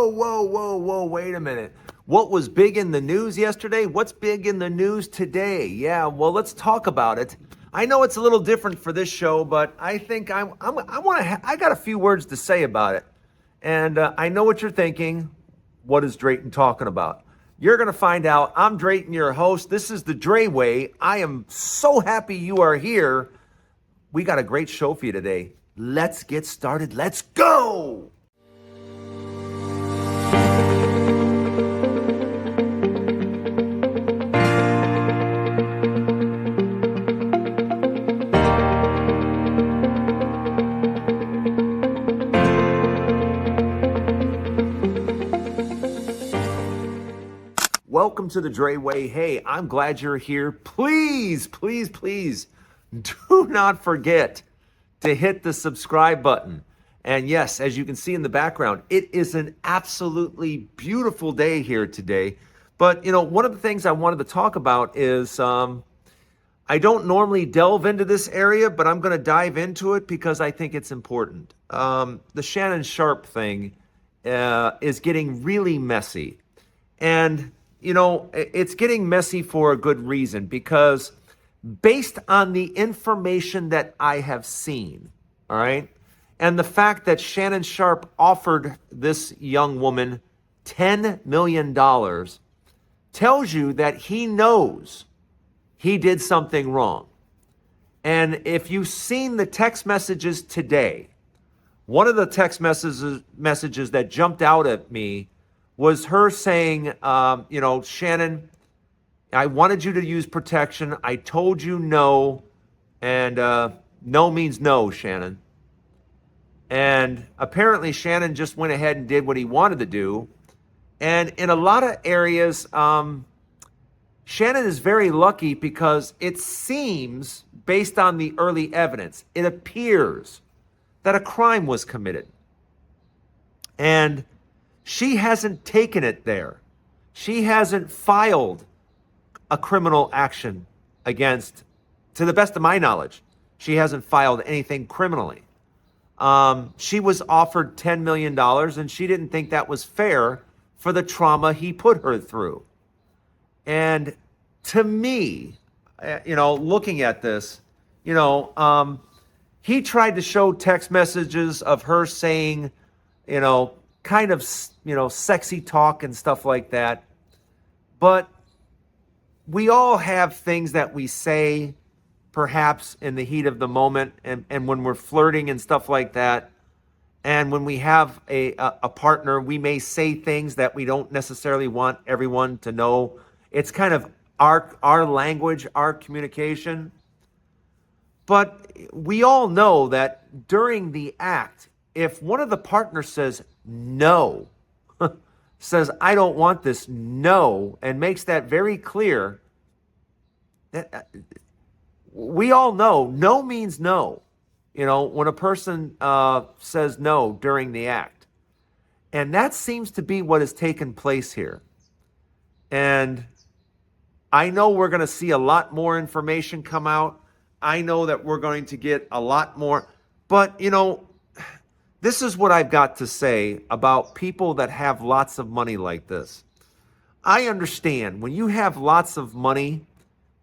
whoa, wait a minute. What was big in the news yesterday? What's big in the news today? Yeah, well, let's talk about it. I know it's a little different for this show, but I think I got a few words to say about it. And I know what you're thinking. What is Drayton talking about? You're going to find out. I'm Drayton, your host. This is the Dray Way. I am so happy you are here. We got a great show for you today. Let's get started. Let's go! Welcome to the Dray Way. Hey, I'm glad you're here. Please, please, please do not forget to hit the subscribe button. And yes, as you can see in the background, it is an absolutely beautiful day here today. But, you know, one of the things I wanted to talk about is I don't normally delve into this area, but I'm going to dive into it because I think it's important. The Shannon Sharpe thing is getting really messy. And you know, it's getting messy for a good reason because based on the information that I have seen, all right, and the fact that Shannon Sharpe offered this young woman $10 million tells you that he knows he did something wrong. And if you've seen the text messages today, one of the text messages that jumped out at me was her saying, you know, Shannon, I wanted you to use protection. I told you no, and no means no, Shannon. And apparently Shannon just went ahead and did what he wanted to do. And in a lot of areas, Shannon is very lucky because it seems, based on the early evidence, it appears that a crime was committed. And she hasn't taken it there. She hasn't filed a criminal action against, to the best of my knowledge, she hasn't filed anything criminally. She was offered $10 million and she didn't think that was fair for the trauma he put her through. And to me, you know, looking at this, you know, he tried to show text messages of her saying, you know, kind of, you know, sexy talk and stuff like that. But we all have things that we say perhaps in the heat of the moment and when we're flirting and stuff like that. And when we have a partner, we may say things that we don't necessarily want everyone to know. It's kind of our language, our communication. But we all know that during the act, if one of the partners says no, says, I don't want this, no, and makes that very clear, that we all know no means no. You know, when a person says no during the act. And that seems to be what has taken place here. And I know we're going to see a lot more information come out. I know that we're going to get a lot more. But, you know, this is what I've got to say about people that have lots of money like this. I understand when you have lots of money,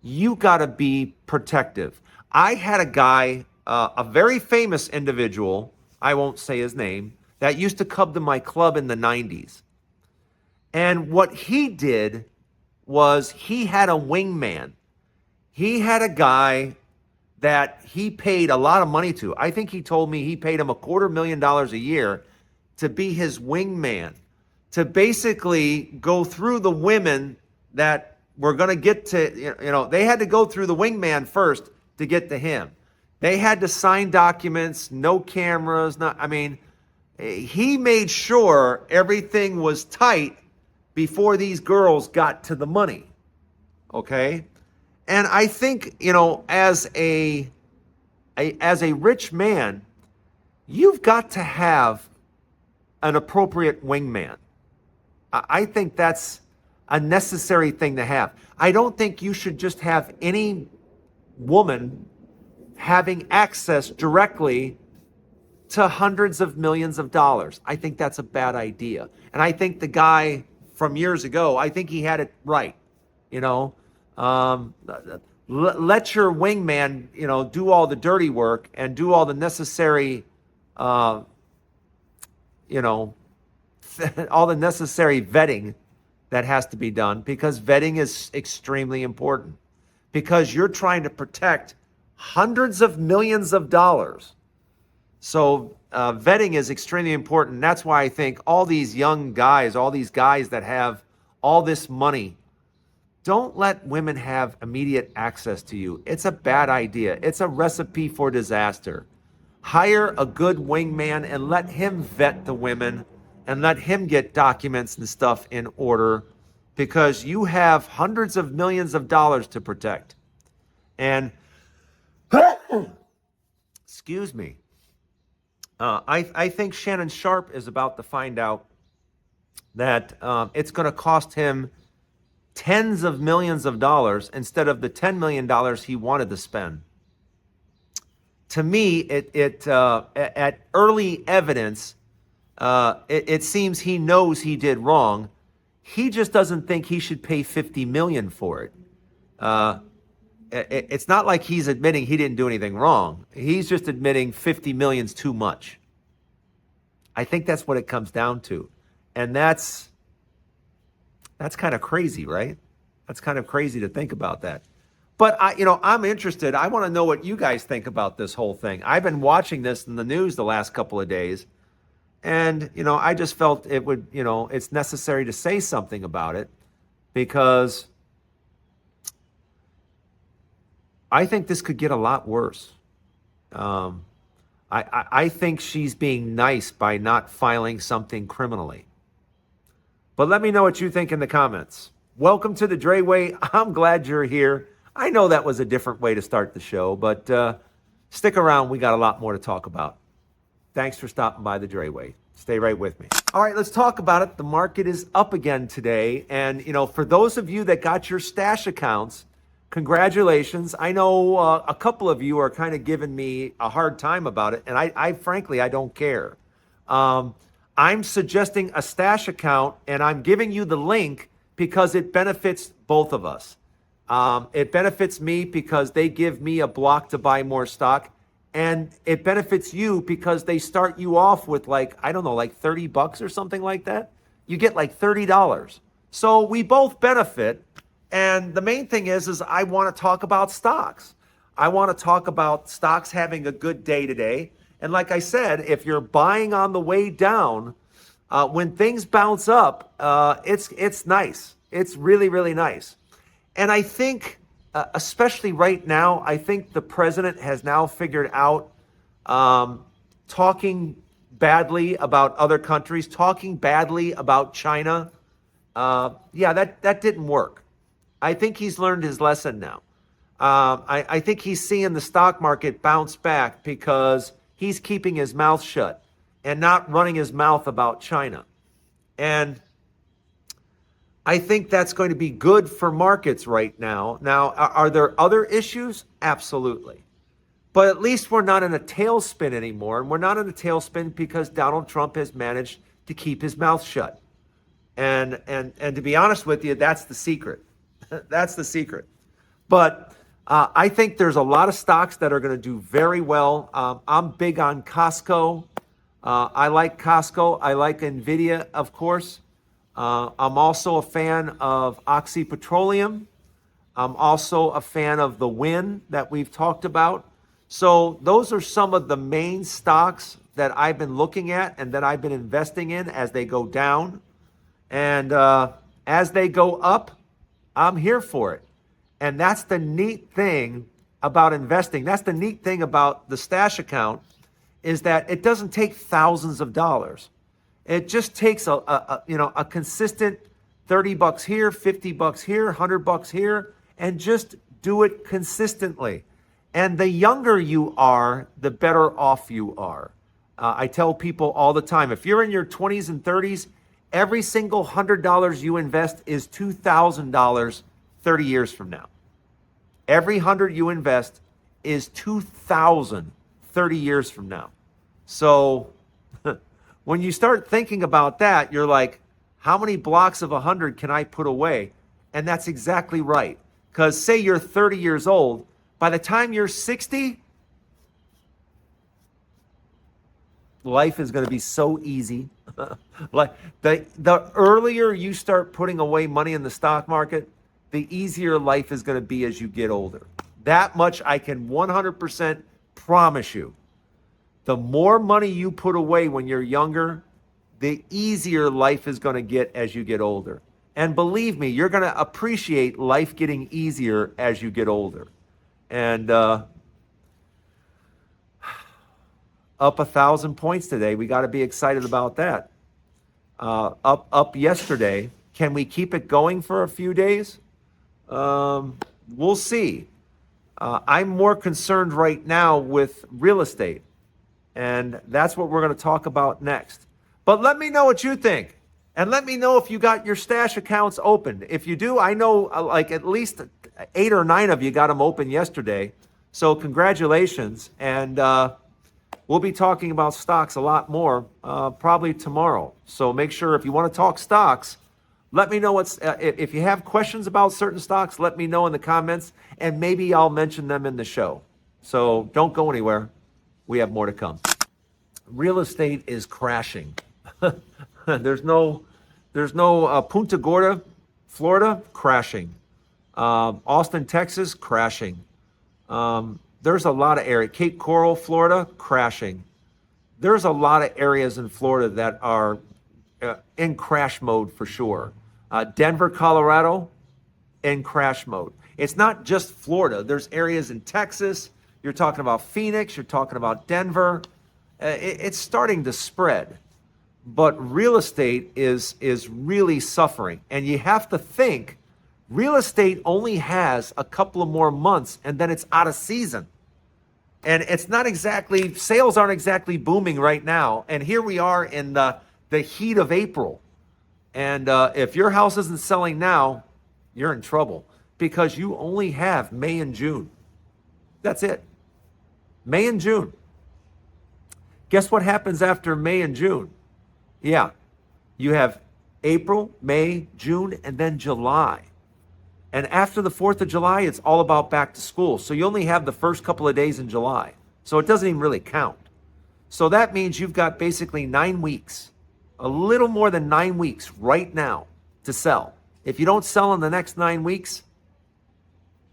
you got to be protective. I had a guy, a very famous individual, I won't say his name, that used to come to my club in the 90s. And what he did was he had a wingman. He had a guy that he paid a lot of money to. I think he told me he paid him $250,000 a year to be his wingman, to basically go through the women that were going to get to, you know, they had to go through the wingman first to get to him. They had to sign documents, no cameras, he made sure everything was tight before these girls got to the money. Okay? And I think, you know, as a rich man, you've got to have an appropriate wingman. I think that's a necessary thing to have. I don't think you should just have any woman having access directly to hundreds of millions of dollars. I think that's a bad idea. And I think the guy from years ago, I think he had it right. You know, let your wingman, you know, do all the dirty work and do all the necessary, you know, all the necessary vetting that has to be done, because vetting is extremely important, because you're trying to protect hundreds of millions of dollars. So vetting is extremely important. That's why I think all these young guys, all these guys that have all this money, don't let women have immediate access to you. It's a bad idea. It's a recipe for disaster. Hire a good wingman and let him vet the women and let him get documents and stuff in order, because you have hundreds of millions of dollars to protect. And excuse me. I think Shannon Sharpe is about to find out that it's going to cost him tens of millions of dollars instead of the $10 million he wanted to spend. To me, at early evidence, it seems he knows he did wrong. He just doesn't think he should pay $50 million for it. It's not like he's admitting he didn't do anything wrong. He's just admitting 50 million's too much. I think that's what it comes down to. And that's kind of crazy, right? That's kind of crazy to think about that. But I'm interested. I want to know what you guys think about this whole thing. I've been watching this in the news the last couple of days, and I just felt it would, it's necessary to say something about it, because I think this could get a lot worse. I think she's being nice by not filing something criminally. But let me know what you think in the comments. Welcome to the Dray Way. I'm glad you're here. I know that was a different way to start the show, but stick around. We got a lot more to talk about. Thanks for stopping by the Dray Way. Stay right with me. All right, let's talk about it. The market is up again today. And, for those of you that got your stash accounts, congratulations. I know a couple of you are kind of giving me a hard time about it. And I frankly, I don't care. I'm suggesting a stash account, and I'm giving you the link because it benefits both of us. It benefits me because they give me a block to buy more stock, and it benefits you because they start you off with like $30 or something like that. You get like $30. So we both benefit. And the main thing is I want to talk about stocks. I want to talk about stocks having a good day today. And like I said, if you're buying on the way down, when things bounce up, it's nice. It's really, really nice. And I think, especially right now, I think the president has now figured out talking badly about other countries, talking badly about China. That didn't work. I think he's learned his lesson now. I think he's seeing the stock market bounce back because he's keeping his mouth shut and not running his mouth about China. And I think that's going to be good for markets right now. Now, are there other issues? Absolutely. But at least we're not in a tailspin anymore. And we're not in a tailspin because Donald Trump has managed to keep his mouth shut. And to be honest with you, that's the secret. That's the secret. But I think there's a lot of stocks that are going to do very well. I'm big on Costco. I like Costco. I like NVIDIA, of course. I'm also a fan of Oxy Petroleum. I'm also a fan of the Win that we've talked about. So those are some of the main stocks that I've been looking at and that I've been investing in as they go down. And as they go up, I'm here for it. And that's the neat thing about investing. That's the neat thing about the stash account, is that it doesn't take thousands of dollars. It just takes a consistent $30 here, $50 here, $100 here, and just do it consistently. And the younger you are, the better off you are. I tell people all the time, if you're in your 20s and 30s, every single $100 you invest is $2,000 30 years from now. Every 100 you invest is $2,000 30 years from now. So when you start thinking about that, you're like, how many blocks of 100 can I put away? And that's exactly right. Because say you're 30 years old, by the time you're 60, life is going to be so easy. Like the earlier you start putting away money in the stock market, the easier life is going to be as you get older. That much I can 100% promise you. The more money you put away when you're younger, the easier life is going to get as you get older. And believe me, you're going to appreciate life getting easier as you get older. And up 1,000 points today. We got to be excited about that. Up yesterday. Can we keep it going for a few days? We'll see. I'm more concerned right now with real estate, and that's what we're going to talk about next. But let me know what you think, and let me know if you got your stash accounts open. If you do, I know like at least 8 or 9 of you got them open yesterday, so congratulations. And we'll be talking about stocks a lot more probably tomorrow. So make sure if you want to talk stocks, let me know if you have questions about certain stocks, let me know in the comments, and maybe I'll mention them in the show. So don't go anywhere. We have more to come. Real estate is crashing. There's no Punta Gorda, Florida, crashing. Austin, Texas, crashing. There's a lot of area. Cape Coral, Florida, crashing. There's a lot of areas in Florida that are in crash mode for sure. Denver, Colorado, in crash mode. It's not just Florida. There's areas in Texas. You're talking about Phoenix. You're talking about Denver. It's starting to spread. But real estate is really suffering. And you have to think, real estate only has a couple of more months and then it's out of season. And it's not exactly, sales aren't exactly booming right now. And here we are in the heat of April. And if your house isn't selling now, you're in trouble because you only have May and June. That's it. May and June. Guess what happens after May and June? Yeah, you have April, May, June, and then July. And after the 4th of July, it's all about back to school. So you only have the first couple of days in July. So it doesn't even really count. So that means you've got basically 9 weeks, a little more than 9 weeks right now to sell. If you don't sell in the next 9 weeks,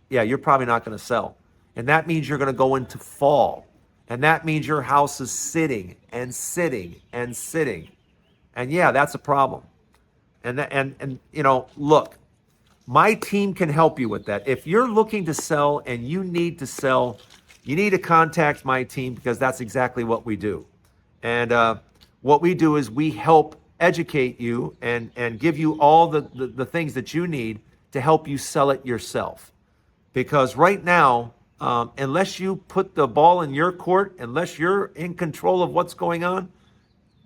yeah, you're probably not going to sell. And that means you're going to go into fall. And that means your house is sitting and sitting and sitting. And yeah, that's a problem. And you know, look, my team can help you with that. If you're looking to sell and you need to sell, you need to contact my team because that's exactly what we do. And what we do is we help educate you and give you all the things that you need to help you sell it yourself. Because right now, unless you put the ball in your court, unless you're in control of what's going on,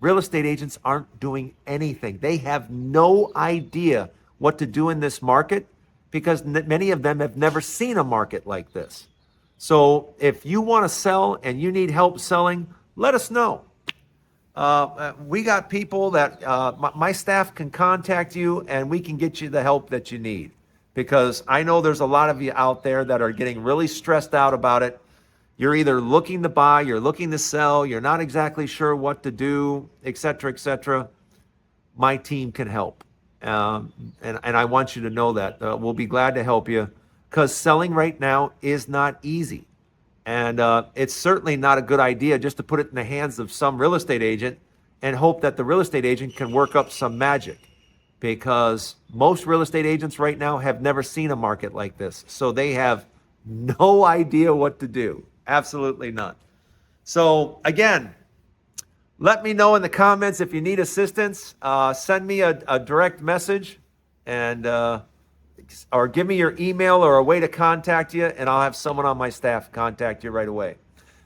real estate agents aren't doing anything. They have no idea what to do in this market because many of them have never seen a market like this. So if you want to sell and you need help selling, let us know. We got people that my staff can contact you and we can get you the help that you need. Because I know there's a lot of you out there that are getting really stressed out about it. You're either looking to buy, you're looking to sell, you're not exactly sure what to do, et cetera, et cetera. My team can help. And I want you to know that. We'll be glad to help you because selling right now is not easy. And it's certainly not a good idea just to put it in the hands of some real estate agent and hope that the real estate agent can work up some magic. Because most real estate agents right now have never seen a market like this. So they have no idea what to do. Absolutely none. So again, let me know in the comments if you need assistance. Send me a direct message and or give me your email or a way to contact you, and I'll have someone on my staff contact you right away.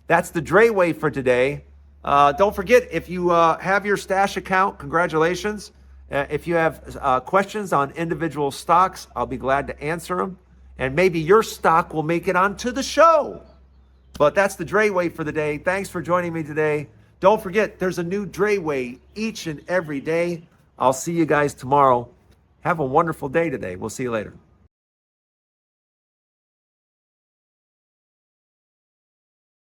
That's the Dray Way for today. Don't forget, if you have your stash account, congratulations. If you have questions on individual stocks, I'll be glad to answer them. And maybe your stock will make it onto the show. But that's the Dray Way for the day. Thanks for joining me today. Don't forget, there's a new Dray Way each and every day. I'll see you guys tomorrow. Have a wonderful day today. We'll see you later.